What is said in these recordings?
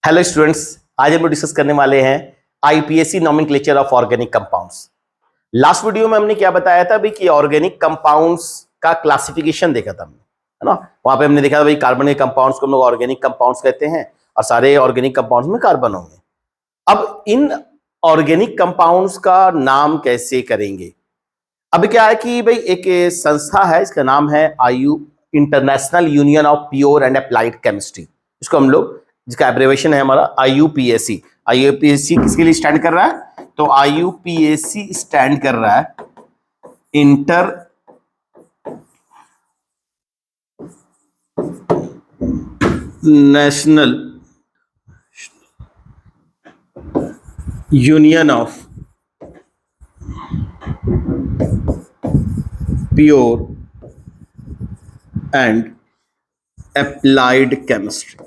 Hello students, आज हम लोग डिस्कस करने वाले हैं IUPAC nomenclature of organic compounds. Last video में हमने क्या बताया था भाई कि ऑर्गेनिक कंपाउंड्स का क्लासिफिकेशन देखा था हमने, है ना। वहां पे हमने देखा था भाई कार्बन के कंपाउंड्स को हम लोग ऑर्गेनिक कंपाउंड्स कहते हैं और सारे ऑर्गेनिक कंपाउंड्स में कार्बन होंगे। अब इन ऑर्गेनिक कंपाउंड्स का नाम कैसे करेंगे? अब क्या है कि भाई एक संस्था है, इसका नाम है IU international union of pure and applied chemistry. इसको हम लोग, जिसका एब्रिविएशन है हमारा आईयूपीएसी। आईयूपीएसी किसके लिए स्टैंड कर रहा है? तो आईयूपीएसी स्टैंड कर रहा है international union of pure and applied chemistry.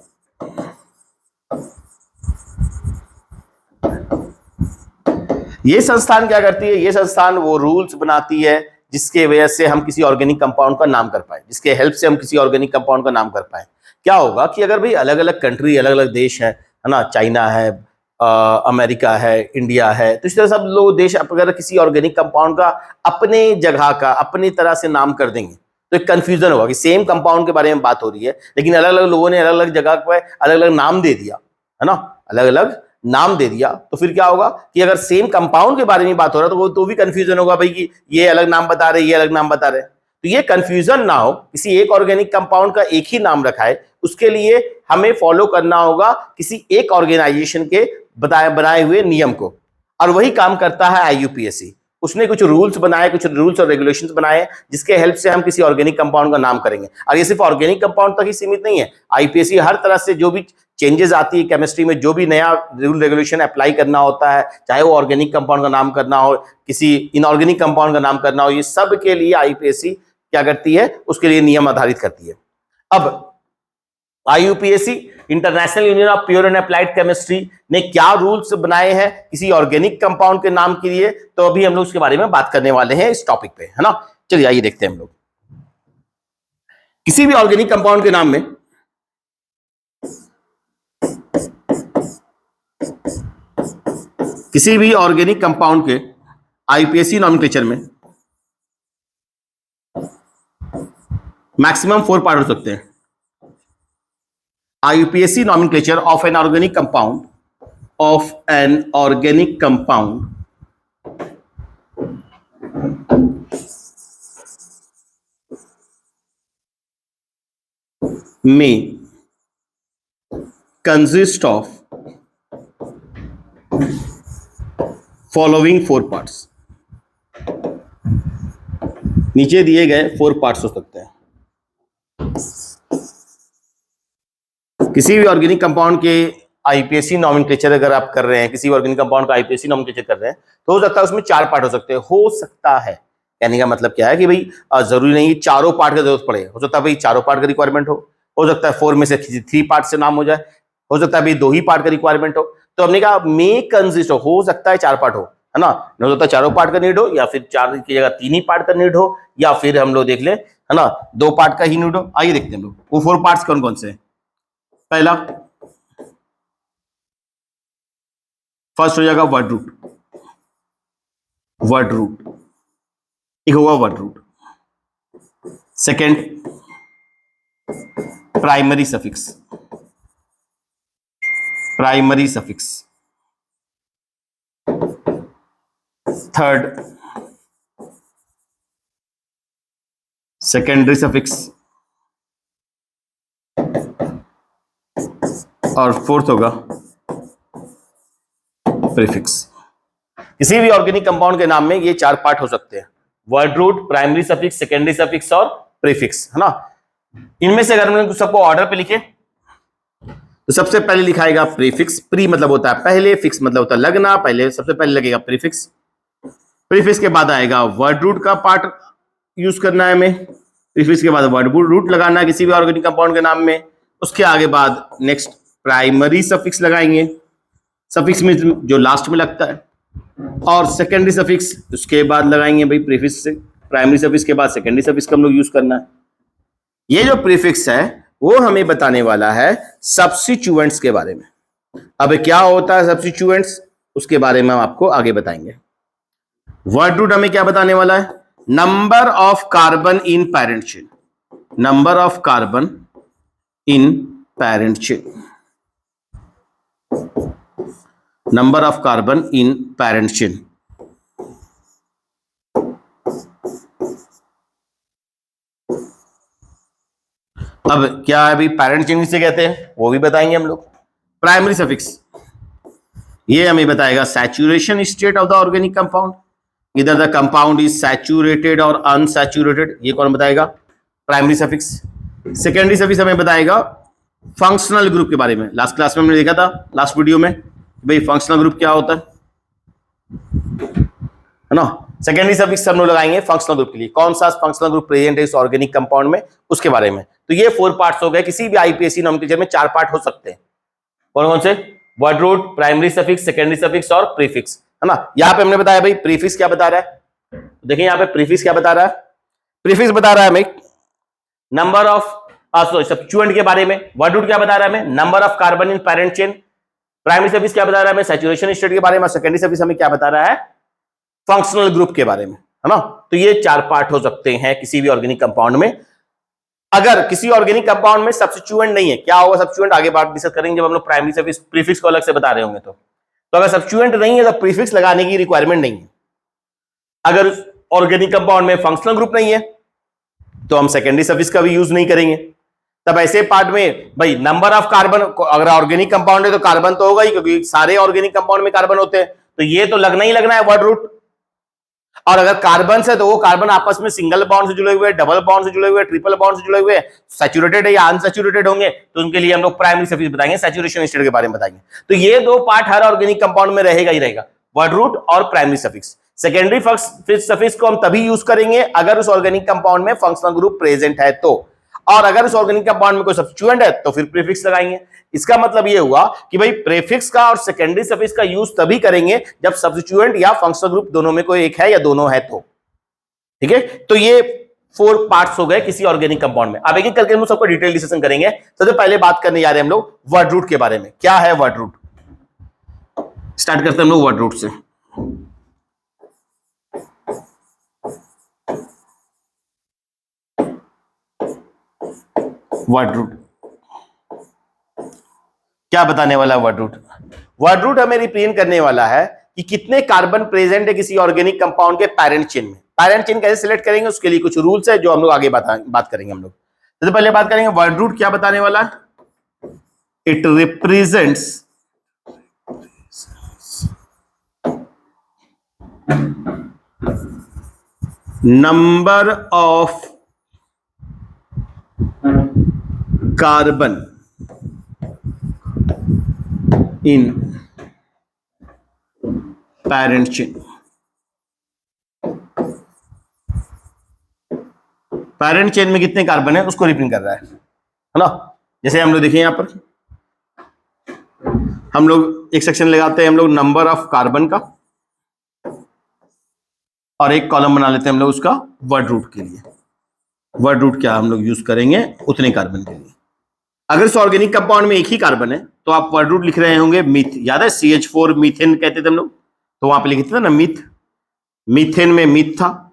ये संस्थान क्या करती है? ये संस्थान वो रूल्स बनाती है जिसके वजह से हम किसी ऑर्गेनिक कंपाउंड का नाम कर पाए, जिसके हेल्प से हम किसी ऑर्गेनिक कंपाउंड का नाम कर पाए। क्या होगा कि अगर भाई अलग अलग कंट्री, अलग अलग देश है ना, चाइना है, अमेरिका है, इंडिया है, तो इस तरह सब लोग देश अगर किसी ऑर्गेनिक कंपाउंड का अपने जगह का अपनी तरह से नाम कर देंगे तो एक कंफ्यूजन होगा कि सेम कंपाउंड के बारे में बात हो रही है लेकिन अलग अलग लोगों ने अलग अलग जगह पर अलग अलग नाम दे दिया, है ना, अलग अलग नाम दे दिया। तो फिर क्या होगा कि अगर सेम कंपाउंड के बारे में बात हो रहा है तो वो तो भी कंफ्यूजन होगा भाई कि ये अलग नाम बता रहे, ये अलग नाम बता रहे। तो ये कंफ्यूजन ना हो, किसी एक ऑर्गेनिक कंपाउंड का एक ही नाम रखा है, उसके लिए हमें फॉलो करना होगा किसी एक ऑर्गेनाइजेशन के बनाए हुए नियम को, और वही काम करता है आईयूपीएसी। उसने कुछ रूल्स बनाए, कुछ रूल्स और रेगुलेशंस बनाए जिसके हेल्प से हम किसी ऑर्गेनिक कंपाउंड का नाम करेंगे। और ये सिर्फ ऑर्गेनिक कंपाउंड तक ही सीमित नहीं है। आईपीएसी हर तरह से जो भी चेंजेस आती है केमिस्ट्री में, जो भी नया रूल रेगुलेशन अप्लाई करना होता है, चाहे वो ऑर्गेनिक कंपाउंड का नाम करना हो, किसी इनऑर्गेनिक कंपाउंड का नाम करना हो, ये सब के लिए आईपीएसी क्या करती है? उसके लिए नियम आधारित करती है। अब IUPAC international union of pure and applied chemistry ने क्या रूल्स बनाए हैं किसी ऑर्गेनिक कंपाउंड के नाम के लिए, तो अभी हम लोग उसके बारे में बात करने वाले हैं इस टॉपिक पे, है ना। चलिए आइए देखते हैं हम लोग। किसी भी ऑर्गेनिक कंपाउंड के नाम में किसी भी ऑर्गेनिक कंपाउंड के आईपीएसी नॉमेनक्लेचर में मैक्सिमम 4 पार्ट हो सकते हैं। IUPAC nomenclature of an organic compound may consist of following 4 parts। नीचे दिए गए 4 पार्ट्स हो सकते हैं। किसी भी ऑर्गेनिक कंपाउंड के आईपीएसी नॉमेनक्लेचर अगर आप कर रहे हैं, किसी ऑर्गेनिक कंपाउंड का आईपीएसी नॉमेनक्लेचर कर रहे हैं, तो हो सकता है उसमें 4 पार्ट हो सकते हैं। हो सकता है कहने का मतलब क्या है कि भाई जरूरी नहीं चारों पार्ट की जरूरत पड़े। हो सकता है भाई चारों पार्ट का रिक्वायरमेंट हो सकता है 4 में से 3 पार्ट से नाम हो जाए, हो सकता है भाई 2 ही पार्ट का रिक्वायरमेंट हो। तो हमने कहा मे कंसिस्ट हो सकता है 4 पार्ट हो, है ना। हो सकता है चारों पार्ट का नीड हो, या फिर 4 की जगह 3 ही पार्ट का नीड हो, या फिर हम लोग देख लें, है ना, 2 पार्ट का ही नीड हो। आइए देखते हैं हम लोग वो 4 पार्ट्स कौन कौन से हैं। पहला, फर्स्ट हो जाएगा वर्ड रूट। एक होगा word root. Second, primary suffix. Third, secondary suffix. और फोर्थ होगा प्रीफिक्स। किसी भी ऑर्गेनिक कंपाउंड के नाम में ये 4 पार्ट हो सकते हैं: word root, primary suffix, secondary suffix और प्रीफिक्स, है ना। इनमें से अगर हम सबको ऑर्डर पे लिखें तो सबसे पहले लिखाएगा प्रीफिक्स। प्री मतलब होता है पहले, फिक्स मतलब होता है लगना, पहले सबसे पहले लगेगा प्रीफिक्स। प्रीफिक्स के बाद आएगा वर्ड रूट का पार्ट यूज करना है हमें। प्रीफिक्स के बाद वर्ड रूट लगाना है किसी भी ऑर्गेनिक कंपाउंड के नाम में। उसके आगे बाद नेक्स्ट प्राइमरी सफिक्स लगाएंगे, सफिक्स में जो लास्ट में लगता है, और सेकेंडरी सफिक्स उसके बाद लगाएंगे भाई प्रीफिक्स से। प्राइमरी सफिक्स के बाद सेकेंडरी सफिक्स का हम लोग यूज करना है। ये जो प्रीफिक्स है वो हमें बताने वाला है सब्स्टिट्यूएंट्स के बारे में। अब क्या होता है सब्स्टिट्यूएंट्स, उसके बारे में हम आपको आगे बताएंगे। वर्ड रूट हमें क्या बताने वाला है? Number of carbon in parent chain, number of carbon in parent chain, number of carbon in parent chain. अब क्या है अभी पैरेंट चेन किसे कहते हैं वो भी बताएंगे हम लोग। प्राइमरी सफिक्स, ये हमें बताएगा saturation state of the organic compound, इधर द कंपाउंड इज सैचुरेटेड और अनसैचुरेटेड, ये कौन बताएगा? Primary suffix. सेकेंडरी सफिक्स हमें बताएगा फंक्शनल ग्रुप के बारे में। लास्ट क्लास में हमने देखा था, लास्ट वीडियो में, भाई फंक्शनल ग्रुप क्या होता है ना। सेकेंडरी सफिक्स हम लोग लगाएंगे फंक्शनल ग्रुप के लिए, कौन सा फंक्शनल ग्रुप प्रेजेंट है इस ऑर्गेनिक कंपाउंड में, उसके बारे में। तो ये 4 पार्ट्स हो गए। किसी भी आईपीएससी नोमेनक्लेचर में 4 पार्ट हो सकते हैं। कौन कौन से? Word root, primary suffix, secondary suffix और प्रीफिक्स, है ना। यहां पे हमने बताया भाई प्रीफिक्स क्या बता रहा है, देखिए यहां पे प्रीफिक्स क्या बता रहा है। प्रीफिक्स बता रहा है हमें नंबर ऑफ सब्स्टिट्यूएंट के बारे में। वर्ड रूट क्या बता रहा है हमें? Number of carbon in parent chain. Primary suffix क्या बता रहा है हमें? सैचुरेशन स्टेट के बारे में। सेकेंडरी सफिक्स हमें क्या बता रहा है? फंक्शनल ग्रुप के बारे में, है ना। तो ये 4 पार्ट हो सकते हैं किसी भी ऑर्गेनिक कंपाउंड में। अगर किसी ऑर्गेनिक कंपाउंड में सब्स्टिट्यूएंट नहीं है, क्या होगा सब्स्टिट्यूएंट आगे बात डिस्कस करेंगे जब हम लोग प्राइमरी सफिक्स प्रीफिक्स को अलग से बता रहे होंगे। तो अगर सब्स्टिट्यूएंट नहीं है तो प्रीफिक्स लगाने की रिक्वायरमेंट नहीं है। अगर ऑर्गेनिक कंपाउंड में फंक्शनल ग्रुप नहीं है तो हम सेकेंडरी सफिक्स का भी यूज नहीं करेंगे। तब ऐसे पार्ट में भाई नंबर ऑफ कार्बन, अगर ऑर्गेनिक कंपाउंड है तो कार्बन तो होगा ही, क्योंकि सारे ऑर्गेनिक कंपाउंड में कार्बन होते हैं, तो ये तो लगना ही लगना है वर्ड रूट। और अगर कार्बन से तो वो कार्बन आपस में सिंगल बॉन्ड से जुड़े हुए, डबल बॉन्ड से जुड़े हुए, ट्रिपल बॉन्ड से जुड़े हुए, सैचुरेटेड है या अनसैचुरेटेड होंगे, तो उनके लिए हम लोग प्राइमरी सफिक्स बताएंगे, सैचुरेशन स्टेट के बारे में बताएंगे। तो ये 2 पार्ट हर ऑर्गेनिक कंपाउंड में रहेगा ही रहेगा, वर्ड रूट और प्राइमरी सफिक्स। सेकेंडरी सफिक्स को हम तभी यूज करेंगे अगर उस ऑर्गेनिक कंपाउंड में फंक्शनल ग्रुप प्रेजेंट है तो, और अगर उस ऑर्गेनिक कंपाउंड में कोई सब्स्टिट्यूएंट है तो फिर प्रीफिक्स लगाएंगे। इसका मतलब ये हुआ कि भाई प्रीफिक्स का और सेकेंडरी सफिक्स का यूज तभी करेंगे जब सब्स्टिट्यूएंट या फंक्शनल ग्रुप दोनों में कोई एक है या दोनों है तो, ठीक है। तो ये 4 पार्ट्स हो गए किसी ऑर्गेनिक कंपाउंड में। अब एक एक करके हम सबको डिटेल डिस्कशन करेंगे। सबसे पहले बात करने जा रहे हैं हम लोग वर्ड रूट के बारे में। क्या है वर्ड रूट? स्टार्ट करते हैं हम लोग वर्ड रूट से। वर्ड रूट क्या बताने वाला है? वर्ड रूट, वर्ड रूट हमें रिप्रेजेंट करने वाला है कि कितने कार्बन प्रेजेंट है किसी ऑर्गेनिक कंपाउंड के पैरेंट चेन में। पैरेंट चेन कैसे सिलेक्ट करेंगे उसके लिए कुछ रूल्स है जो हम लोग आगे बात करेंगे हम लोग। सबसे पहले बात करेंगे वर्ड रूट क्या बताने वाला है। It represents number of carbon in parent chain. Parent chain में कितने कार्बन है उसको रिप्रेजेंट कर रहा है ना। जैसे हम लोग देखिए यहां पर हम लोग एक सेक्शन लगाते हैं हम लोग नंबर ऑफ कार्बन का, और एक कॉलम बना लेते हैं हम लोग उसका वर्ड रूट के लिए। वर्ड रूट क्या हम लोग यूज करेंगे? उतने कार्बन के लिए। अगर इस ऑर्गेनिक कंपाउंड में एक ही कार्बन है तो आप वर्ड रूट लिख रहे होंगे मिथ, याद है CH4 मीथेन कहते थे हम लोग, तो वहां पे लिखते थे ना मिथ। मीथेन में मिथ था।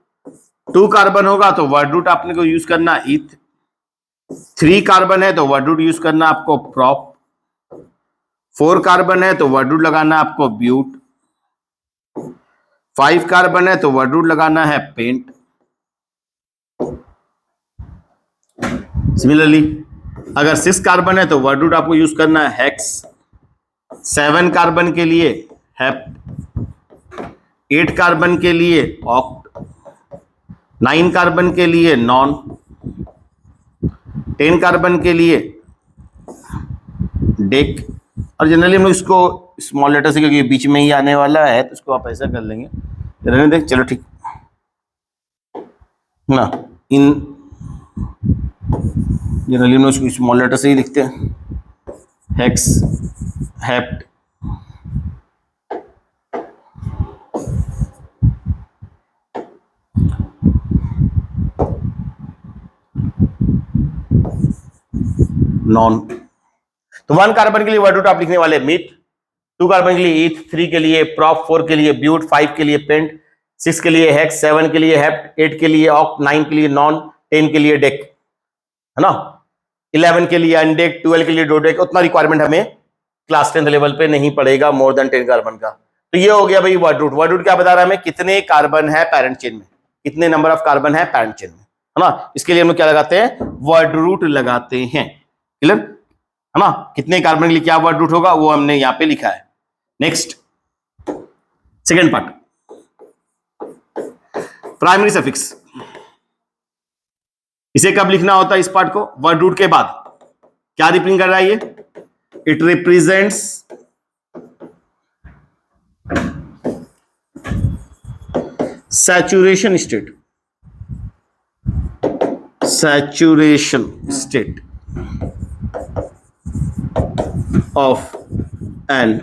2 कार्बन होगा तो वर्ड रूट आपने को यूज करना इथ। 3 कार्बन है तो वर्ड रूट यूज करना आपको प्रॉप। 4 कार्बन है तो वर्ड रूट लगाना आपको ब्यूट। 5 कार्बन है तो वर्ड रूट लगाना है पेंट। सिमिलरली अगर 6 कार्बन है तो वर्ड रूट आपको यूज करना है हेक्स। 7 कार्बन के लिए हेप्ट। 8 कार्बन के लिए ऑक्ट। 9 कार्बन के लिए नॉन। 10 कार्बन के लिए डेक। और जनरली हम लोग इसको स्मॉल लेटर से, क्योंकि बीच में ही आने वाला है तो इसको आप ऐसा कर लेंगे, रहने दें, चलो ठीक ना। इन जनरली हम लोग स्मॉल लेटर से ही लिखते हैं, हेक्स, हेप्ट, नॉन। तो 1 कार्बन के लिए वर्ड रूट आप लिखने वाले मीट, 2 कार्बन के लिए ईथ, 3 के लिए प्रॉप, 4 के लिए ब्यूट, 5 के लिए पेंट, 6 के लिए हेक्स, 7 के लिए हेप्ट, 8 के लिए ऑक्ट, 9 के लिए नॉन, 10 के लिए डेक, है ना, 11 के लिए अनडेक, 12 के लिए डोडेक। उतना रिक्वायरमेंट हमें क्लास 10th लेवल पे नहीं पड़ेगा मोर देन 10 कार्बन का। तो ये हो गया भाई वर्ड रूट। वर्ड रूट क्या बता रहा है हमें, कितने कार्बन है पैरेंट चेन में, कितने नंबर ऑफ कार्बन है पैरेंट चेन में, है ना। इसके लिए हम लोग क्या लगाते हैं, वर्ड रूट लगाते हैं। क्लियर, है ना। कितने कार्बन के लिए क्या वर्ड रूट होगा वो हमने यहां पे लिखा है। Next second part, primary suffix. इसे कब लिखना होता है इस पार्ट को, वर्ड रूट के बाद। क्या रिप्रेजेंट कर रहा है ये, it represents saturation state, saturation state of an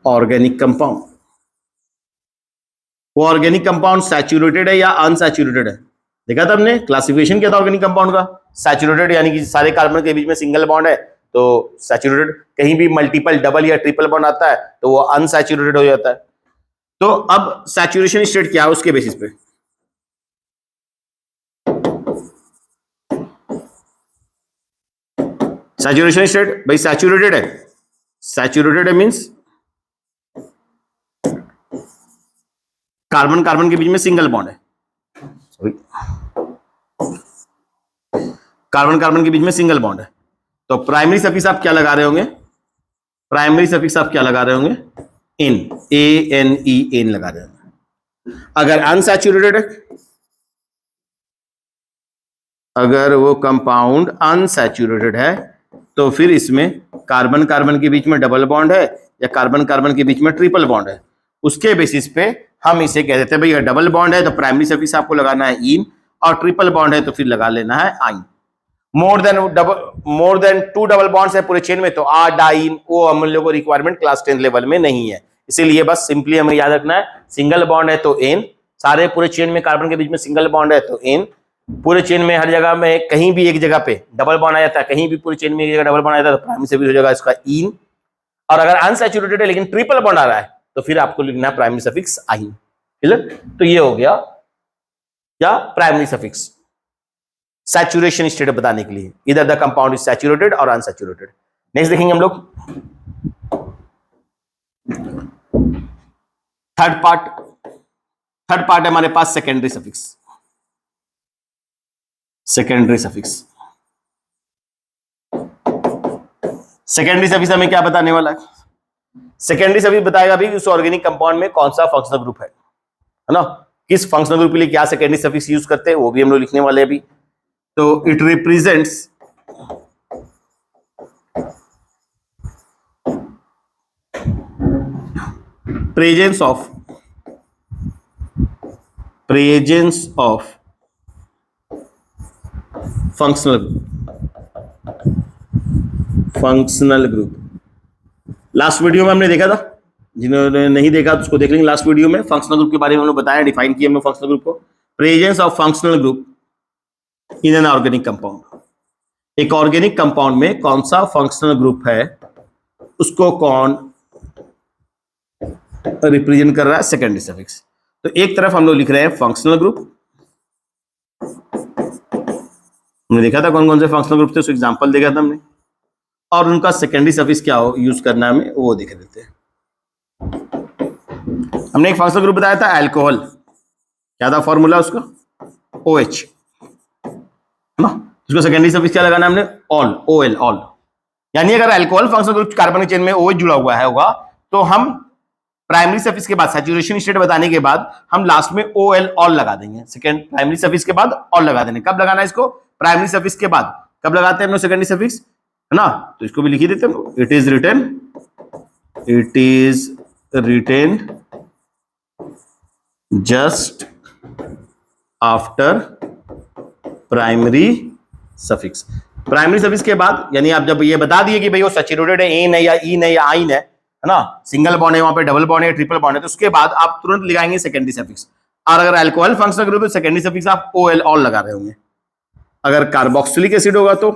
organic compound। वो ऑर्गेनिक कंपाउंड सैचुरेटेड है या अनसैचुरेटेड है, देखा था हमने, क्लासिफिकेशन किया था ऑर्गेनिक कंपाउंड का। सैचुरेटेड यानी कि सारे कार्बन के बीच में सिंगल बॉन्ड है तो सैचुरेटेड, कहीं भी मल्टीपल डबल या ट्रिपल बॉन्ड आता है तो वो अनसैचुरेटेड हो जाता है। तो अब सैचुरेशन स्टेट क्या है उसके बेसिस पे, सैचुरेशन स्टेट भाई सैचुरेटेड है, सैचुरेटेड है मींस कार्बन कार्बन के बीच में सिंगल बॉन्ड है, सॉरी कार्बन कार्बन के बीच में सिंगल बॉन्ड है। तो प्राइमरी सफिक्स आप क्या लगा रहे होंगे, प्राइमरी सफिक्स आप क्या लगा रहे होंगे, इन, ANE लगा रहे होंगे। अगर अनसैचुरेटेड है, अगर वो कंपाउंड अनसैचुरेटेड है तो फिर इसमें कार्बन कार्बन के बीच में डबल बॉन्ड है या कार्बन कार्बन के बीच में ट्रिपल बॉन्ड है, उसके बेसिस पे हम इसे कह देते हैं भाई डबल बॉन्ड है तो प्राइमरी सफिक्स आपको लगाना है इन, और ट्रिपल बॉन्ड है तो फिर लगा लेना है आइन। मोर देन 2 डबल बॉन्ड्स है पूरे चेन में तो आ डाइन, वो हम लोगों को रिक्वायरमेंट क्लास 10 लेवल में नहीं है। इसीलिए बस सिंपली हमें याद रखना है, सिंगल बॉन्ड है तो एन, सारे पूरे चेन में कार्बन के बीच में सिंगल बॉन्ड है तो एन, पूरे चेन में हर जगह में कहीं भी एक जगह पे डबल बॉन्ड आ जाता है, कहीं भी पूरे चेन में एक जगह डबल बॉन्ड आ जाता है तो प्राइमरी सफिक्स हो जाएगा इसका इन। और अगर अनसैचुरेटेड है लेकिन ट्रिपल बॉन्ड आ रहा है तो फिर आपको लिखना है प्राइमरी सफिक्स आइन। क्लियर, तो ये हो गया क्या, प्राइमरी सफिक्स सैचुरेशन स्टेट बताने के लिए, इधर द कंपाउंड इज सैचुरेटेड और अनसैचुरेटेड। नेक्स्ट देखेंगे हम लोग थर्ड पार्ट है हमारे पास secondary suffix. Secondary suffix, secondary suffix हमें क्या बताने वाला है, सेकेंडरी सफिक्स बताएगा भी उस ऑर्गेनिक कंपाउंड में कौन सा फंक्शनल ग्रुप है ना, किस फंक्शनल ग्रुप के लिए क्या सेकेंडरी सफिक्स यूज करते हैं वो भी हम लोग लिखने वाले हैं अभी। तो it represents presence of functional group. Last video में हमने देखा था, जिन्होंने नहीं देखा तो उसको देख लेंगे। लास्ट वीडियो में फंक्शनल ग्रुप के बारे में हम लोग बताया, डिफाइन किया हमने फंक्शनल ग्रुप को, presence of functional group in an organic compound. एक ऑर्गेनिक कंपाउंड में कौन सा फंक्शनल ग्रुप है उसको कौन रिप्रेजेंट कर रहा है, सेकेंडरी सफिक्स। तो एक तरफ हम लोग लिख रहे हैं फंक्शनल ग्रुप, हमने देखा था कौन कौन से फंक्शनल ग्रुप थे, उसको एग्जांपल देखा था हमने, और उनका सेकेंडरी सफिक्स क्या हो यूज करना है हमें वो देख लेते हैं। हमने एक फंक्शनल ग्रुप बताया था अल्कोहल, क्या था फॉर्मूला उसका, OH ना, उसको सेकेंडरी सफिक्स क्या लगाना है हमने, ऑल, OL, ऑल। यानी अगर alcohol functional group carbon chain में OH जुड़ा हुआ है होगा तो हम प्राइमरी सफिक्स के बाद सैचुरेशन स्टेट बताने के बाद हम लास्ट में OL, ऑल लगा देंगे। सेकेंड प्राइमरी सफिक्स के बाद ऑल लगा देंगे। कब लगाना है इसको, प्राइमरी सफिक्स के बाद। कब लगाते हैं हम लोग सेकेंडरी सफिक्स, है ना, तो इसको भी लिख ही देते हैं, it is written just after primary suffix. Primary suffix के बाद, यानी आप जब ये बता दिए कि भाई वो सैचुरेटेड है, एन है या इन है या आइन है ना, सिंगल बॉन्ड है, वहां पे डबल बॉन्ड है, ट्रिपल बॉन्ड है, तो उसके बाद आप तुरंत लगाएंगे सेकेंडरी सफिक्स। और अगर अल्कोहल फंक्शनल ग्रुप है सेकेंडरी सफिक्स आप OL, ऑल लगा रहे होंगे। अगर कार्बोक्सिलिक एसिड होगा तो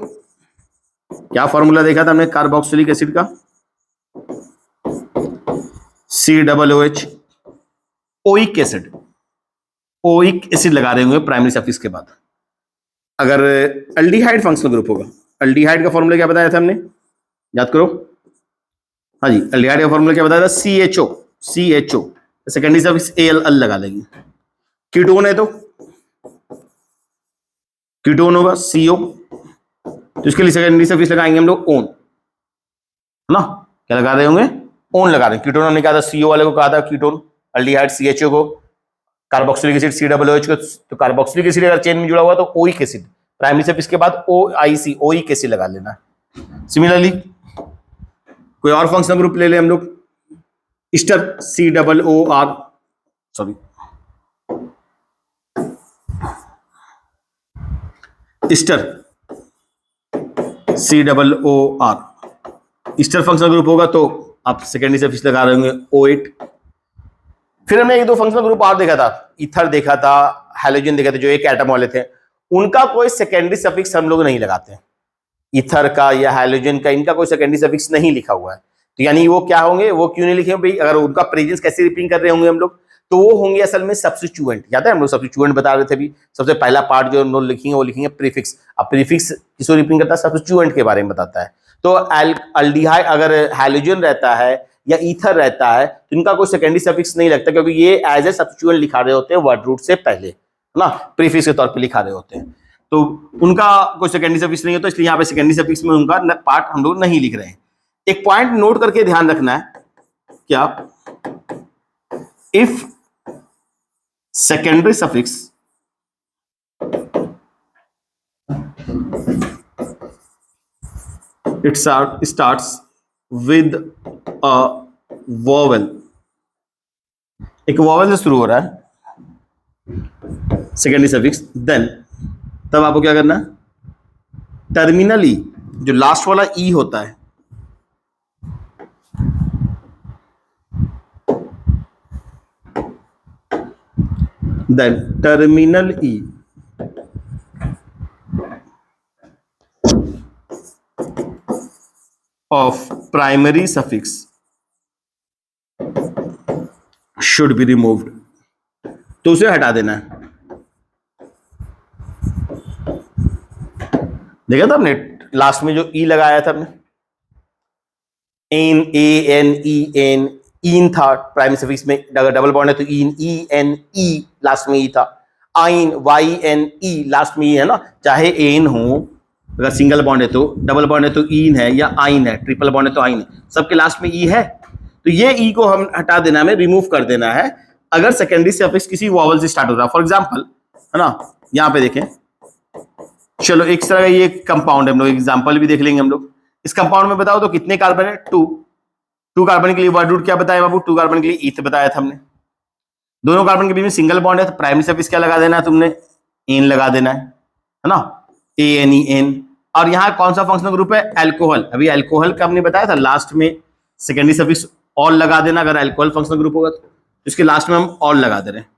क्या फॉर्मूला देखा था हमने कार्बोक्सिलिक एसिड का? COOH, oic acid. Oic acid लगा रहे होंगे प्राइमरी सफिक्स के बाद। अगर अल्डिहाइड फंक्शनल ग्रुप होगा, अल्डिहाइड का फॉर्मूला क्या बताया था हमने, याद करो। हाँ जी, अल्डिहाइड का फॉर्मूला क्या बताया था? CHO। CHO secondary suffix AL अल लगा लेंगे। कीटोन है तो कीटोन होगा CO, तो इसके लिए सेकेंडरी सफिक्स लगाएंगे हम लोग ओन, है ना? क्या लगा रहे होंगे? ओन लगा रहे हैं। कीटोन हमने कहा था, CO वाले को कहा था कीटोन, अल्डिहाइड CHO को, कार्बोक्सिलिक एसिड COOH को। तो कार्बोक्सिलिक एसिड अगर चेन में जुड़ा हुआ तो ओइक एसिड, प्राइमरी सफिक्स के बाद OIC, ओइक एसिड लगा लेना। सिमिलरली कोई और फंक्शनल ग्रुप ले ले हम लोग, Easter COOR, sorry Easter COOR, Easter functional group होगा तो आप सेकेंडरी सफिक्स लगा रहे होंगे O8। फिर हमने एक दो फंक्शनल ग्रुप और देखा था, ईथर देखा था, हैलोजन देखा था, जो एक एटम वाले थे, उनका कोई सेकेंडरी सफिक्स हम लोग नहीं लगाते। ईथर का या हैलोजन का, इनका कोई सेकेंडरी सफिक्स नहीं लिखा हुआ है। तो यानी वो क्या होंगे, वो क्यों नहीं लिखे भाई? अगर उनका प्रेजेंस कैसे रिप्रेजेंट कर रहे होंगे हम लोग, तो वो होंगे असल में सब्स्टिट्यूएंट। याद है हम लोग सब्स्टिट्यूएंट बता रहे थे भी, सबसे पहला पार्ट जो हम लोग लिखेंगे वो लिखेंगे प्रीफिक्स। अब प्रीफिक्स किसको रिप्रेजेंट करता है? सब्स्टिट्यूएंट के बारे में बताता है। तो अल्डिहाइड अगर हैलोजन रहता है या ईथर रहता है तो इनका कोई सेकेंडरी सफिक्स नहीं लगता, क्योंकि ये एज ए सब्स्टिट्यूएंट लिखा रहे होते हैं वर्ड रूट से पहले, है ना? प्रीफिक्स के तौर पे लिखा रहे होते हैं, तो उनका कोई सेकेंडरी सफिक्स नहीं होता, इसलिए यहाँ पे सेकेंडरी सफिक्स में उनका पार्ट हम लोग नहीं लिख रहे हैं। एक पॉइंट नोट करके ध्यान रखना है, क्या? If secondary suffix it starts with a vowel, एक वॉवल से शुरू हो रहा है सेकेंडरी सफिक्स, देन तब आपको क्या करना है? टर्मिनल ई, जो लास्ट वाला ई होता है, then terminal e of primary suffix should be removed, तो उसे हटा देना है। देखा था हमने लास्ट में जो ई लगाया था हमने, एन, ANEN, इन था प्राइमरी सफिक्स में, अगर डबल बॉन्ड है तो इन, ENE लास्ट में ई था, आइन, YNE लास्ट में ई है ना। चाहे एन हो, अगर सिंगल बॉन्ड है तो, डबल बॉन्ड है तो इन है या आइन है, ट्रिपल बॉन्ड है तो आइन है, सबके लास्ट में ई है। तो ये ई को हम हटा देना, हमें रिमूव कर देना है अगर सेकेंडरी सफिक्स किसी वॉवल से स्टार्ट हो रहा है। फॉर एग्जांपल, है ना, यहाँ पे देखें, चलो एक तरह का ये कंपाउंड है, हम लोग एग्जांपल भी देख लेंगे हम लोग। इस कंपाउंड में बताओ तो कितने कार्बन है? 2 कार्बन के लिए वर्ड रूट क्या बताया बाबू? 2 कार्बन के लिए ईथ बताया था हमने। दोनों कार्बन के बीच में सिंगल बॉन्ड है तो प्राइमरी सफिक्स क्या लगा देना है तुमने? एन लगा देना है ना, ANEN। और यहाँ कौन सा फंक्शनल ग्रुप है? अल्कोहल। अभी अल्कोहल का हमने बताया था लास्ट में सेकेंडरी सफिक्स ऑल लगा देना, अगर अल्कोहल फंक्शनल ग्रुप होगा तो इसके लास्ट में हम ऑल लगा दे रहे हैं।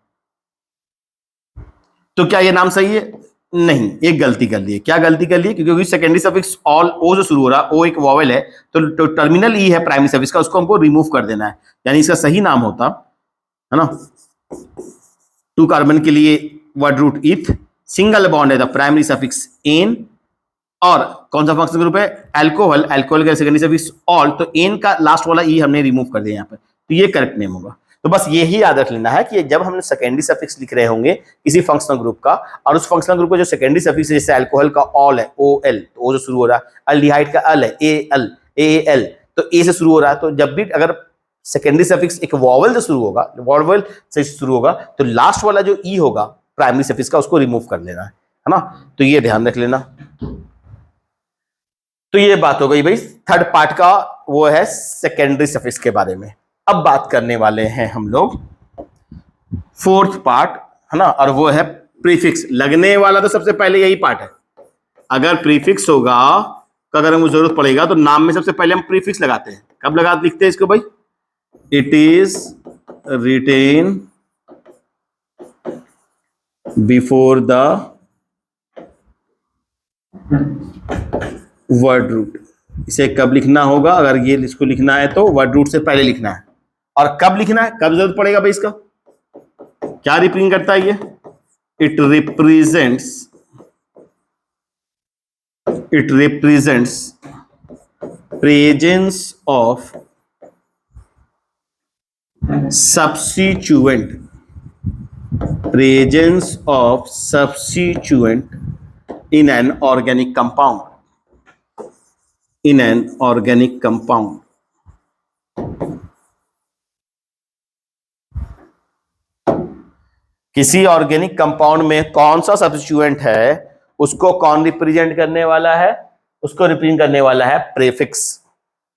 तो क्या ये नाम सही है? नहीं, एक गलती कर ली है। क्या गलती कर ली है? क्योंकि सेकेंडरी सफिक्स ऑल ओ से शुरू हो रहा है, ओ एक वॉवेल है, तो टर्मिनल ई है प्राइमरी सफिक्स का, उसको हमको रिमूव कर देना है। यानी इसका सही नाम होता है ना, 2 कार्बन के लिए वर्ड रूट इथ, सिंगल बॉन्ड है द प्राइमरी सफिक्स एन, और कौन सा फंक्शनल ग्रुप है? अल्कोहल। अल्कोहल का सेकेंडरी सफिक्स ऑल, तो एन का लास्ट वाला ई हमने रिमूव कर दिया यहाँ पर, तो ये करेक्ट नेम होगा। तो बस यही याद रख लेना है कि जब हम सेकेंडरी सफिक्स लिख रहे होंगे किसी फंक्शनल ग्रुप का, और उस फंक्शनल ग्रुप का जो सेकेंडरी सफिक्स है, जैसे अल्कोहल का ऑल है OL, तो ओ से शुरू हो रहा है, अल्डिहाइड का अल है AL, तो ए से शुरू हो रहा है, तो जब भी अगर सेकेंडरी सफिक्स एक वॉवल से शुरू होगा, वॉवल से शुरू होगा, तो लास्ट वाला जो ई होगा प्राइमरी सफिक्स का, उसको रिमूव कर लेना है ना। तो ये ध्यान रख लेना। तो ये बात हो गई भाई थर्ड पार्ट का, वो है सेकेंडरी सफिक्स के बारे में। अब बात करने वाले हैं हम लोग फोर्थ पार्ट, है ना, और वो है प्रीफिक्स। लगने वाला तो सबसे पहले यही पार्ट है। अगर प्रीफिक्स होगा तो अगर हमको जरूरत पड़ेगा तो नाम में सबसे पहले हम प्रीफिक्स लगाते हैं। कब लिखते हैं इसको भाई? It is written before the word root. इसे कब लिखना होगा? अगर ये इसको लिखना है तो वर्ड रूट से पहले लिखना है। और कब लिखना है, कब जरूरत पड़ेगा भाई इसका? क्या रिप्रेजेंट करता है ये? It represents presence of substituent in an organic compound, किसी ऑर्गेनिक कंपाउंड में कौन सा सब्स्टिट्यूएंट है उसको कौन रिप्रेजेंट करने वाला है? उसको रिप्रेजेंट करने वाला है प्रीफिक्स।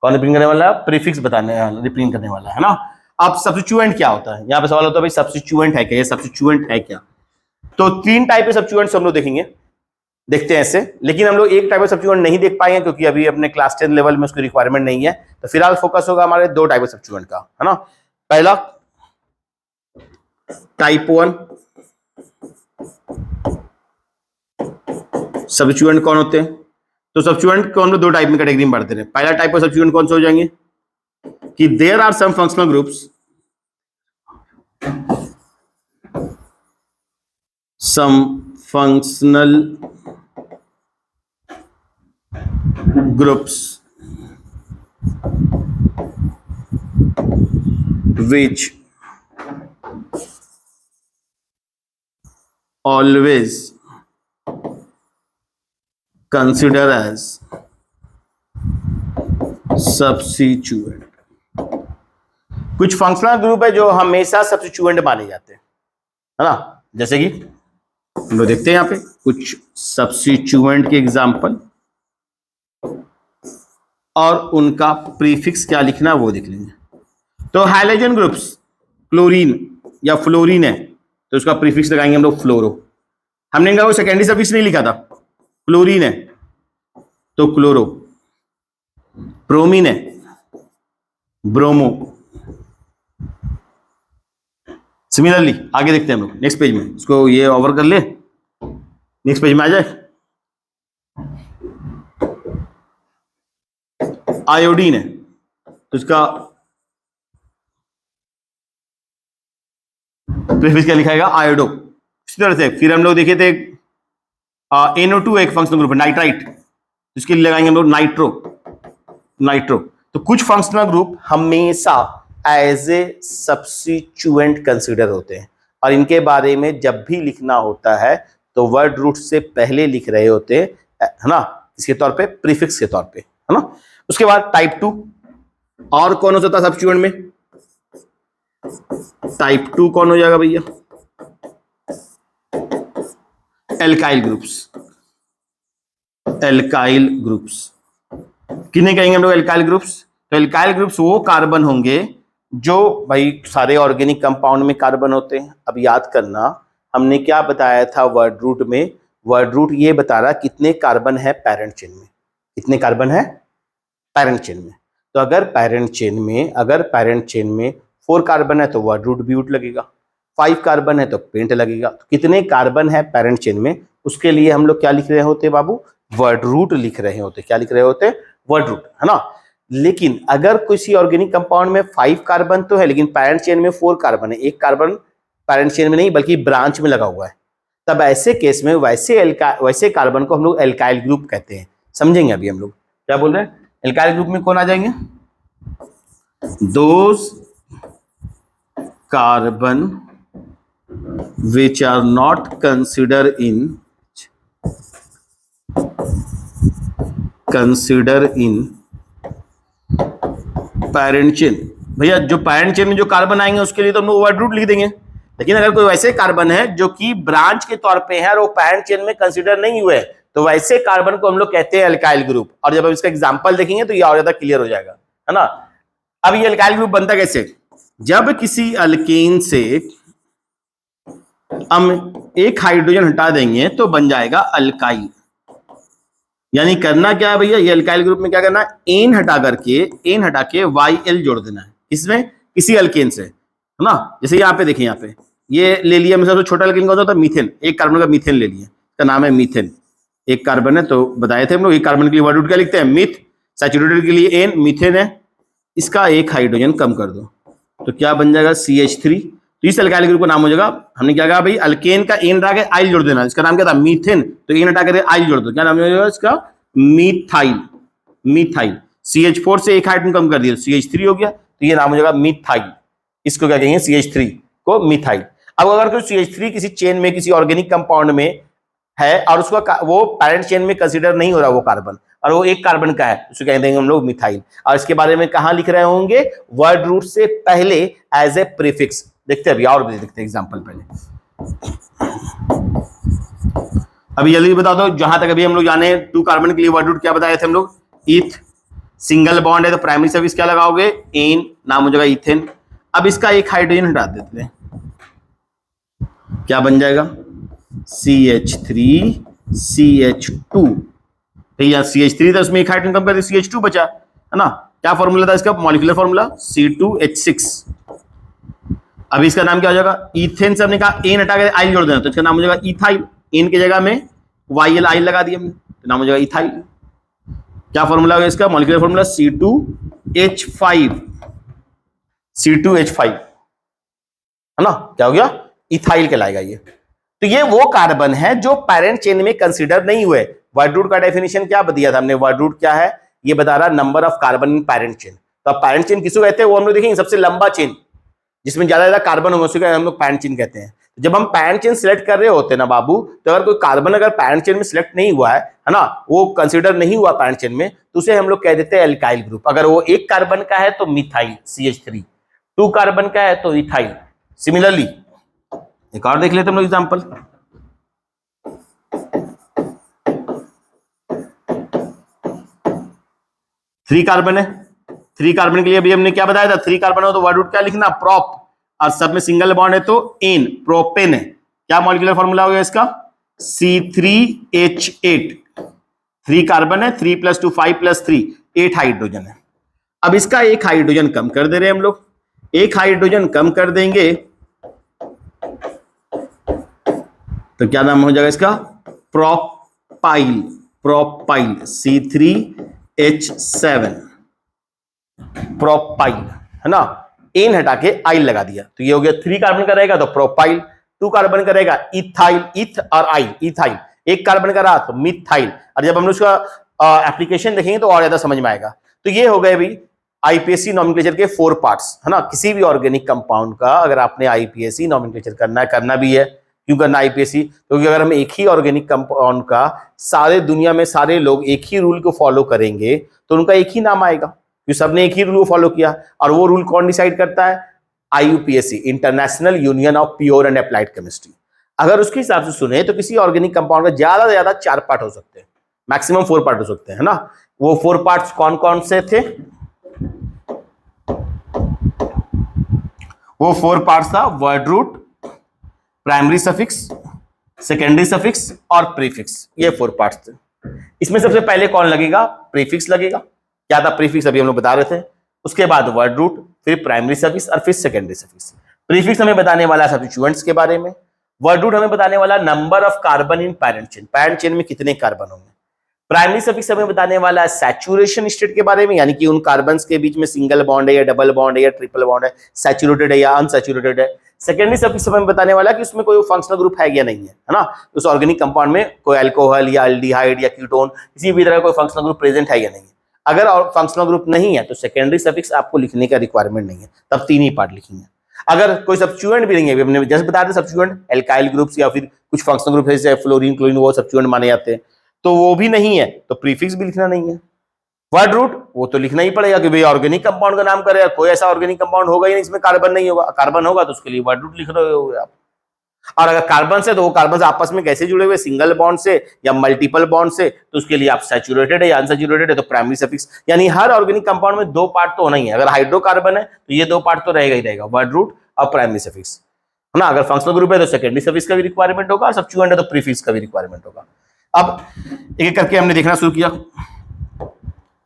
कौन रिप्रेजेंट करने वाला है? प्रीफिक्स रिप्रेजेंट करने वाला है ना। अब सब्स्टिट्यूएंट क्या होता है? यहां पे सवाल होता है भाई सब्स्टिट्यूएंट है क्या? ये सब्स्टिट्यूएंट है क्या? तो तीन टाइप के सब्स्टिट्यूएंट्स हम लोग देखेंगे, देखते हैं ऐसे। लेकिन हम लोग एक टाइप ऑफ सब्स्टिट्यूएंट नहीं देख पाएंगे क्योंकि अभी अपने क्लास 10 लेवल में उसकी रिक्वायरमेंट नहीं है। तो फिलहाल फोकस होगा हमारे दो टाइप ऑफ सब्स्टिट्यूएंट का, है ना। पहला टाइप 1 सब्स्टिट्यूएंट कौन होते हैं? तो सब्स्टिट्यूएंट को हम लोग दो टाइप में कैटेगरी में बांटते हैं। पहला टाइप ऑफ सब्स्टिट्यूएंट कौन से हो जाएंगे कि there are some functional groups, which always consider as substituent। कुछ फंक्शनल ग्रुप है जो हमेशा सब्स्टिट्यूएंट माने जाते हैं, है ना। जैसे कि हम लोग देखते हैं यहां पे कुछ सब्स्टिट्यूएंट के एग्जांपल और उनका प्रीफिक्स क्या लिखना है वो देख लेंगे। तो हाइड्रोजन ग्रुप्स, क्लोरीन या फ्लोरीन है तो उसका प्रीफिक्स लगाएंगे हम लोग फ्लोरो। हमने इनका कोई सेकेंडरी सफिक्स नहीं लिखा था। क्लोरीन है तो क्लोरो, ब्रोमीन है ब्रोमो। सिमिलरली आगे देखते हैं हम लोग नेक्स्ट पेज में, इसको ये ओवर कर ले, नेक्स्ट पेज में आ जाए। आयोडीन है तो इसका प्रीफिक्स क्या लिखाएगा? आयोडो। इसी तरह से फिर हम लोग देखे थे NO2 एक फंक्शनल ग्रुप है, नाइट्राइट, इसके लिए लगाएंगे हम लोग नाइट्रो। तो कुछ फंक्शनल ग्रुप हमेशा एज ए सब्स्टिट्यूएंट कंसीडर होते हैं और इनके बारे में जब भी लिखना होता है तो वर्ड रूट से पहले लिख रहे होते हैं, है ना, इसके तौर पे, प्रीफिक्स के तौर पे, है ना। उसके बाद टाइप 2 और कौन हो सकता है सब्स्टिट्यूएंट में? टाइप 2 कौन हो जाएगा भैया? Alkyl groups. किन्हें कहेंगे हम लोग एल्काइल ग्रुप्स? तो एल्काइल ग्रुप्स वो कार्बन होंगे जो भाई सारे ऑर्गेनिक कंपाउंड में कार्बन होते हैं। अब याद करना हमने क्या बताया था वर्ड रूट में? वर्ड रूट ये बता रहा कितने कार्बन है पैरेंट चेन में, कितने कार्बन है पैरेंट चेन में। तो अगर पैरेंट चेन में 4 कार्बन है तो वर्ड रूट ब्यूट लगेगा, 5 कार्बन है तो पेंट लगेगा। तो कितने कार्बन है पैरेंट चेन में, उसके लिए हम लोग क्या लिख रहे होते बाबू? वर्ड रूट लिख रहे होते। क्या लिख रहे होते? वर्ड रूट, है ना। लेकिन अगर किसी ऑर्गेनिक कंपाउंड में 5 कार्बन तो है लेकिन पैरेंट चेन में 4 कार्बन है, एक कार्बन पैरेंट चेन में नहीं बल्कि ब्रांच में लगा हुआ है, तब ऐसे केस में वैसे कार्बन को हम लोग एल्काइल ग्रुप कहते हैं। समझेंगे अभी हम लोग क्या बोल रहे हैं। एल्काइल ग्रुप में कौन आ जाएंगे? Those carbon which are not considered in parent chain. भैया जो पैरेंट चेन में जो कार्बन आएंगे उसके लिए तो हम लोग वर्ड रूट लिख देंगे। लेकिन अगर कोई वैसे कार्बन है जो कि ब्रांच के तौर पे है और वो पैरेंट चेन में कंसीडर नहीं हुए तो वैसे कार्बन को हम लोग कहते हैं एल्काइल ग्रुप। और जब हम इसका एग्जांपल देखेंगे तो ये और ज्यादा क्लियर हो जाएगा, है ना। अब ये एल्काइल ग्रुप बनता कैसे? जब किसी अल्केन से हम एक हाइड्रोजन हटा देंगे तो बन जाएगा अल्काइल। यानी करना क्या है भैया? ये अल्काइल ग्रुप में क्या करना है? एन हटा के YL जोड़ देना है। इसमें किसी अल्केन से, है ना। जैसे यहाँ पे देखिए, यहाँ पे ये ले लिया, सबसे छोटा अल्केन कौन सा होता है? मीथेन। एक कार्बन का मीथेन ले लिया, इसका नाम है मीथेन। एक कार्बन है तो बताए थे हम लोग, एक कार्बन के लिए वर्ड रूट क्या लिखते हैं, मिथ, सैचुरेटेड के लिए एन, मीथेन है, इसका एक हाइड्रोजन कम कर दो तो क्या बन जाएगा CH3। तो इस अल्काइल ग्रुप का नाम हो जाएगा, हमने क्या कहा भाई, अल्केन का एन हटा के आइल जोड़ देना, इसका नाम क्या था, मीथेन, तो एन हटा कर आइल जोड़ दो, क्या नाम हो जाएगा इसका, मीथाइल। मीथाइल, CH4 से एक हाइड्रोजन कम कर दिया CH3 हो गया, तो ये नाम हो जाएगा मीथाइल। इसको क्या कहेंगे, CH3 को मीथाइल। अब अगर कोई CH3 किसी चेन में, किसी ऑर्गेनिक कंपाउंड में है और उसका वो पैरेंट चेन में कंसीडर नहीं हो रहा वो कार्बन, और वो एक कार्बन का है, उसको कह देंगे हम लोग मिथाइल। और इसके बारे में कहां लिख रहे होंगे, वर्ड रूट से पहले एज ए प्रीफिक्स। देखते हैं अभी और भी देखते हैं एग्जांपल पहले। अभी जल्दी बता दो, जहां तक अभी हम लोग जाने 2 कार्बन के लिए वर्ड रूट क्या बताए थे हम लोग, ईथ, सिंगल बॉन्ड है तो प्राइमरी सफिक्स क्या लगाओगे, एन, नाम हो जाएगा इथेन। अब इसका एक हाइड्रोजन हटा देते हैं, क्या बन जाएगा, CH3 CH2। भैया CH3 था, उसमें एक हाइड्रोजन कम कर दिया, CH2 बचा है ना। क्या फॉर्मूला था इसका, मॉलिक्यूलर फॉर्मूला C2H6। अभी इसका नाम क्या हो जाएगा, इथेन से हमने कहा एन हटा के आइल जोड़ देना, तो इसका नाम हो जाएगा इथाइल। एन की जगह में YL आइल लगा दिया हमने, तो नाम हो जाएगा इथाइल। क्या फॉर्मूला होगा इसका, मॉलिक्यूलर फॉर्मूला C2H5। C2H5 है ना, क्या हो गया, इथाइल कहलाएगा ये। तो ये वो कार्बन है जो पेरेंट चेन में कंसीडर नहीं हुए। वर्ड रूट का डेफिनेशन क्या दिया था हमने, वर्ड रूट क्या है, ये बता रहा number of carbon in parent chain. तो अब पेरेंट चेन किसको कहते हैं, वो हम लोग देखेंगे, सबसे लंबा चेन जिसमें ज्यादा कार्बन होगा उसको हम लोग पेरेंट चेन कहते हैं। जब हम पेरेंट चेन सिलेक्ट कर रहे होते हैं ना बाबू, तो अगर कोई कार्बन अगर पेरेंट चेन में सिलेक्ट नहीं हुआ है ना, वो कंसीडर नहीं हुआ पेरेंट चेन में, तो उसे हम लोग कह देते हैं एल्काइल ग्रुप। अगर वो एक कार्बन का है तो मिथाइल CH3, 2 कार्बन का है तो इथाइल। सिमिलरली एक और देख लेते हम लोग एग्जांपल। थ्री कार्बन है, 3 कार्बन के लिए अभी हमने क्या बताया था, 3 कार्बन हो तो वर्ड रूट क्या लिखना, प्रोप, और सब में सिंगल बॉन्ड है तो एन, प्रोपेन है। क्या मॉलिक्यूलर फॉर्मूला हो गया इसका, C3H8। 3 कार्बन है, 3 + 2 5 + 3 8 हाइड्रोजन है। अब इसका एक हाइड्रोजन कम कर दे रहे हैं हम लोग, एक हाइड्रोजन कम कर देंगे तो क्या नाम हो जाएगा इसका, प्रोपाइल। प्रोपाइल C3H7, प्रोपाइल है ना। एन हटा के आइल लगा दिया तो ये हो गया, 3 कार्बन का रहेगा तो प्रोपाइल, 2 कार्बन का रहेगा इथाइल, इथ और आइल, इथाइल। 1 कार्बन का रहा तो मिथाइल। और जब हम लोग उसका एप्लीकेशन देखेंगे तो और ज्यादा समझ में आएगा। तो ये हो गए भी IPSC नॉमेनक्लेचर के 4 पार्ट्स है ना। किसी भी ऑर्गेनिक कंपाउंड का अगर आपने IPSC नॉमेनक्लेचर करना है, करना भी है, क्यों करना IPSC, क्योंकि अगर हम एक ही ऑर्गेनिक कंपाउंड का सारे दुनिया में सारे लोग एक ही रूल को फॉलो करेंगे तो उनका एक ही नाम आएगा, क्योंकि सबने एक ही रूल को फॉलो किया। और वो रूल कौन डिसाइड करता है, IUPAC, international union of pure and applied chemistry. अगर उसके हिसाब से सुने तो किसी ऑर्गेनिक कंपाउंड का ज्यादा से ज्यादा 4 पार्ट हो सकते हैं, मैक्सिमम 4 पार्ट हो सकते हैं, है ना। वो 4 पार्ट्स कौन कौन से थे, वो 4 पार्ट्स था word root, primary suffix, secondary suffix और प्रीफिक्स, ये 4 पार्ट्स थे। इसमें सबसे पहले कौन लगेगा, प्रीफिक्स लगेगा। क्या था प्रीफिक्स, अभी हम लोग बता रहे थे। उसके बाद वर्ड रूट, फिर प्राइमरी सफिक्स और फिर सेकेंडरी सफिक्स। प्रीफिक्स हमें बताने वाला सब्स्टिट्यूएंट्स के बारे में, वर्ड रूट हमें बताने वाला number of carbon in parent chain, parent chain में कितने कार्बन होंगे। प्राइमरी सफिक्स हमें बताने वाला है सैचुरेशन स्टेट के बारे में, यानी कि उन कार्बन्स के बीच में सिंगल बॉन्ड है या डबल बॉन्ड है या ट्रिपल बॉन्ड है, सैचुरेटेड है या अनसैचुरेटेड है। सेकेंडरी सफिक्स हमें बताने वाला कि उसमें कोई फंक्शनल ग्रुप है या नहीं है ना। उस ऑर्गेनिक कंपाउंड में कोई अल्कोहल या एल्डिहाइड या कीटोन, किसी भी तरह का कोई फंक्शनल ग्रुप प्रेजेंट है या नहीं है। अगर फंक्शनल ग्रुप नहीं है तो सेकेंडरी सफिक्स आपको लिखने का रिक्वायरमेंट नहीं है, तब 3 ही पार्ट लिखेंगे। अगर कोई सब्स्टिट्यूएंट भी नहीं है, हमने जैसे बता दें सब्स्टिट्यूएंट एल्काइल ग्रुप्स या फिर कुछ फंक्शनल ग्रुप जैसे फ्लोरीन, क्लोरीन, वो सब्स्टिट्यूएंट माने जाते हैं, तो वो भी नहीं है तो प्रीफिक्स भी लिखना नहीं है। वर्ड रूट वो तो लिखना ही पड़ेगा कि भाई ऑर्गेनिक कंपाउंड का नाम करे, कोई ऐसा ऑर्गेनिक कंपाउंड होगा ही नहीं इसमें कार्बन नहीं होगा। कार्बन होगा तो उसके लिए वर्ड रूट लिख रहे हो आप। और अगर कार्बन से तो वो कार्बन आपस में कैसे जुड़े हुए, सिंगल बॉन्ड से या मल्टीपल बॉन्ड से, तो उसके लिए आप सैचुरेटेड है या अनसैचुरेटेड है तो प्राइमरी सफिक्स। यानी हर ऑर्गेनिक कंपाउंड में 2 पार्ट तो होना ही है। अगर हाइड्रोकार्बन है तो ये 2 पार्ट तो रहेगा ही रहेगा, वर्ड रूट और प्राइमरी सफिक्स, है ना। अगर फंक्शनल ग्रुप है तो सेकेंडरी सफिक्स का भी रिक्वायरमेंट होगा, सब्स्टिट्यूएंट है तो प्रीफिक्स का भी रिक्वायरमेंट होगा। अब एक एक करके हमने देखना शुरू किया।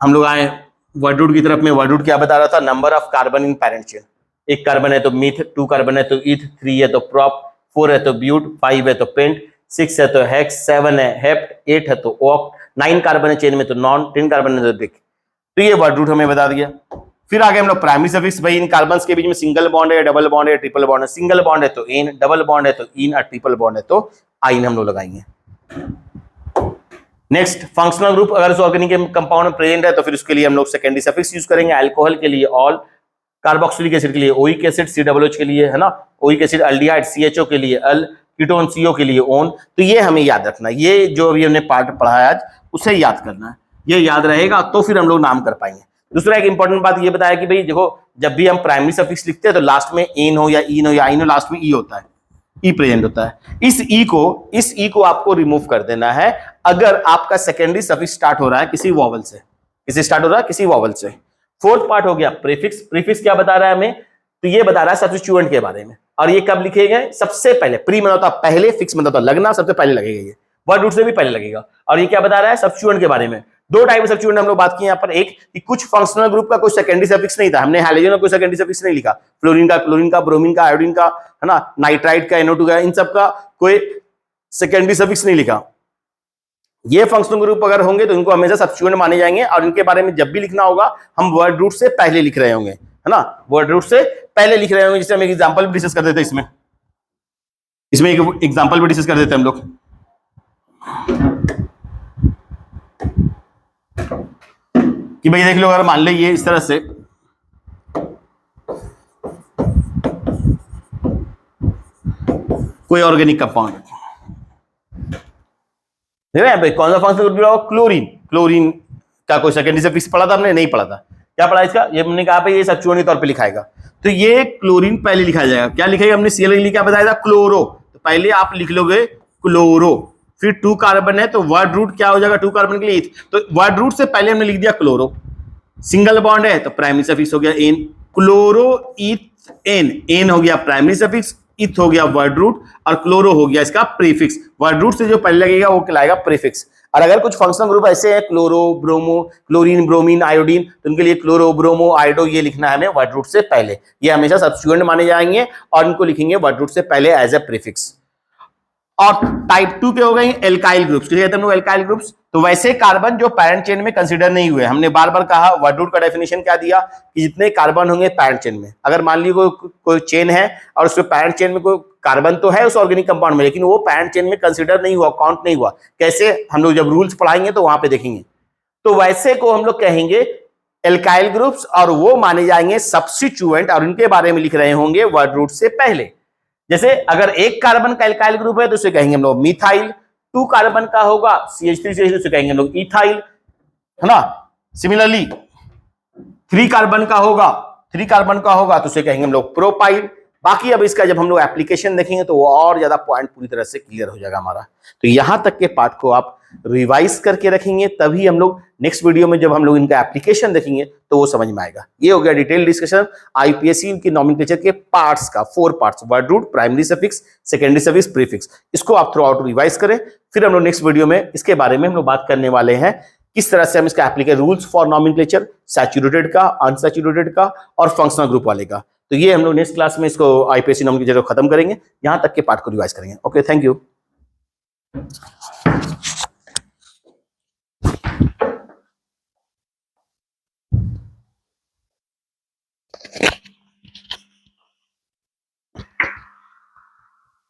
हम लोग आए वर्ड रूट की तरफ में। वर्ड रूट क्या बता रहा था, number of carbon in parent chain. 1 carbon है तो मीथ, 2 कार्बन है तो ईथ, 3 है तो प्रोप, 4 है तो ब्यूट, 5 है तो पेंट, 6 है तो हेक्स, 7 है हेप्ट, 8 है तो ऑक्ट, 9 कार्बन है चेन में तो नॉन, 10 कार्बन है तो डिक। तो ये वर्ड रूट हमें बता दिया। फिर आगे हम लोग प्राइमरी सफिक्स, भाई इन कार्बन्स के बीच में सिंगल बॉन्ड है, डबल बॉन्ड है, ट्रिपल बॉन्ड है। सिंगल बॉन्ड है तो एन, डबल बॉन्ड है तो इन, और ट्रिपल बॉन्ड है तो आइन हम लोग लगाएंगे। नेक्स्ट फंक्शनल ग्रुप, अगर उस ऑर्गेनिक कंपाउंड में प्रेजेंट है तो फिर उसके लिए हम लोग सेकेंडरी सफिक्स यूज करेंगे। अल्कोहल के लिए ऑल, कार्बोक्सिलिक एसिड के लिए ओइक एसिड COOH के लिए, है ना, ओइक एसिड, अल्डिहाइड CHO के लिए अल, कीटोन CO के लिए ओन। तो ये हमें याद रखना है, ये जो अभी हमने पार्ट पढ़ा है आज उसे याद करना है, ये याद रहेगा तो फिर हम लोग नाम कर पाएंगे। दूसरा एक इंपॉर्टेंट बात ये बताया कि भाई देखो, जब भी हम प्राइमरी सफिक्स लिखते हैं तो लास्ट में एन हो या इन हो या आइन हो, लास्ट में ई होता है, ई प्रेजेंट होता है। इस ई को आपको रिमूव कर देना है अगर आपका सेकेंडरी सफिक्स स्टार्ट हो रहा है किसी वॉवल से। किसी स्टार्ट हो रहा है किसी वॉवल से। फोर्थ पार्ट हो गया प्रीफिक्स। प्रीफिक्स क्या बता रहा है हमें, तो ये बता रहा है सब्स्टिट्यूएंट के बारे में। और ये कब लिखे गए, सबसे पहले। प्री मतलब होता पहले, फिक्स मतलब होता लगना, सबसे पहले लगेगा, ये वर्ड रूट से भी पहले लगेगा। और ये क्या बता रहा है, सब्स्टिट्यूएंट के बारे में। दो टाइप सब्स्टिट्यूएंट हम लोग बात की यहाँ पर, एक कि कुछ फंक्शनल ग्रुप का कोई सेकेंडरी सफिक्स नहीं था, हमने हैलोजन का कोई सेकेंडरी सफिक्स नहीं लिखा, फ्लोरीन का, क्लोरीन का, ब्रोमीन का, आयोडीन का, है ना, नाइट्राइट का, NO2 का, इन सब का कोई सेकेंडरी सफिक्स नहीं लिखा। ये फंक्शनल ग्रुप अगर होंगे तो इनको हमेशा सब्स्टिट्यूएंट माने जाएंगे, और इनके बारे में जब भी लिखना होगा हम वर्ड रूट से पहले लिख रहे होंगे, है ना, वर्ड रूट से पहले लिख रहे होंगे। जैसे हम एक एग्जांपल भी डिस्कस कर देते हैं, इसमें एक एग्जांपल भी डिस्कस कर देते हैं हम लोग। कि भाई देख लो, अगर मान लीजिए इस तरह से कोई ऑर्गेनिक कंपाउंड, देख रहे हैं भाई, कौन सा फंक्शनल ग्रुप होगा, क्लोरीन। क्लोरीन का कोई सेकेंडरी सफिक्स पढ़ा था हमने, नहीं पढ़ा था। क्या पढ़ा इसका, ये हमने कहा भाई ये सब्स्टिट्यूएंट के तौर पे लिखाएगा, तो ये क्लोरीन पहले लिखा जाएगा। क्या लिखेगा, हमने Cl के लिए क्या बताया था, क्लोरो। तो पहले आप लिख लोगे क्लोरो, फिर 2 कार्बन है तो वर्ड रूट क्या हो जाएगा, 2 कार्बन के लिए ईथ, तो वर्ड रूट से पहले हमने लिख दिया क्लोरो। सिंगल बॉन्ड है तो प्राइमरी सफिक्स हो गया एन, क्लोरो ईथ एन, एन हो गया प्राइमरी सफिक्स, इथ हो गया वर्ड रूट, और क्लोरो हो गया इसका प्रीफिक्स। वर्ड रूट से जो पहले लगेगा वो कहलाएगा प्रीफिक्स। और अगर कुछ फंक्शनल ग्रुप ऐसे हैं, chloro, bromo, chlorine, bromine, iodine, तो उनके लिए क्लोरो, ब्रोमो, आयोडो ये लिखना है हमें वर्ड रूट से पहले। ये हमेशा सब्स्टिट्यूएंट माने जाएंगे और इनको लिखेंगे वर्ड रूट से पहले एज ए प्रीफिक्स। और टाइप 2 के हो गए एल्काइल ग्रुप्स। किसे कहते हैं हम लोग, एल्काइल ग्रुप्स। तो वैसे कार्बन जो पैरेंट चेन में कंसीडर नहीं हुए, हमने बार बार कहा, वर्ड रूट का डेफिनेशन क्या दिया कि जितने कार्बन होंगे पैरेंट चेन में, अगर मान लीजिए कोई चेन है और उसमें पैरेंट चेन में कोई कार्बन तो है उस ऑर्गेनिक कंपाउंड में, लेकिन वो पैरेंट चेन में कंसीडर नहीं हुआ, काउंट नहीं हुआ, कैसे, हम लोग जब रूल्स पढ़ाएंगे तो वहां पे देखेंगे। तो वैसे को हम लोग कहेंगे एल्काइल ग्रुप्स, और वो माने जाएंगे सब्स्टिट्यूएंट, और उनके बारे में लिख रहे होंगे वर्ड रूट से पहले। जैसे अगर एक कार्बन का एल्काइल ग्रुप है तो उसे कहेंगे हम लोग मिथाइल, 2 कार्बन का होगा CH3 उसे कहेंगे हम लोग इथाइल, है ना। सिमिलरली 3 कार्बन का होगा तो उसे कहेंगे हम लोग प्रोपाइल। बाकी अब इसका जब हम लोग एप्लीकेशन देखेंगे तो वो और ज्यादा पॉइंट पूरी तरह से क्लियर हो जाएगा हमारा। तो यहां तक के पार्ट को आप रिवाइज करके रखेंगे, तभी हम लोग नेक्स्ट वीडियो में जब हम लोग इनका एप्लीकेशन देखेंगे तो वो समझ में आएगा। ये हो गया डिटेल डिस्कशन IUPAC की नॉमेनक्लेचर के पार्ट्स का, 4 parts, word root, primary suffix, secondary suffix, prefix. इसको आप थ्रू आउट रिवाइज करें। फिर हम लोग नेक्स्ट वीडियो में इसके बारे में हम लोग बात करने वाले हैं, किस तरह से हम इसका application, rules for nomenclature, saturated का, अनसैचुरेटेड का और फंक्शनल ग्रुप वाले का। तो ये हम लोग नेक्स्ट क्लास में इसको IUPAC नॉमेनक्लेचर को खत्म करेंगे, यहां तक के पार्ट को रिवाइज करेंगे। Okay, thank you.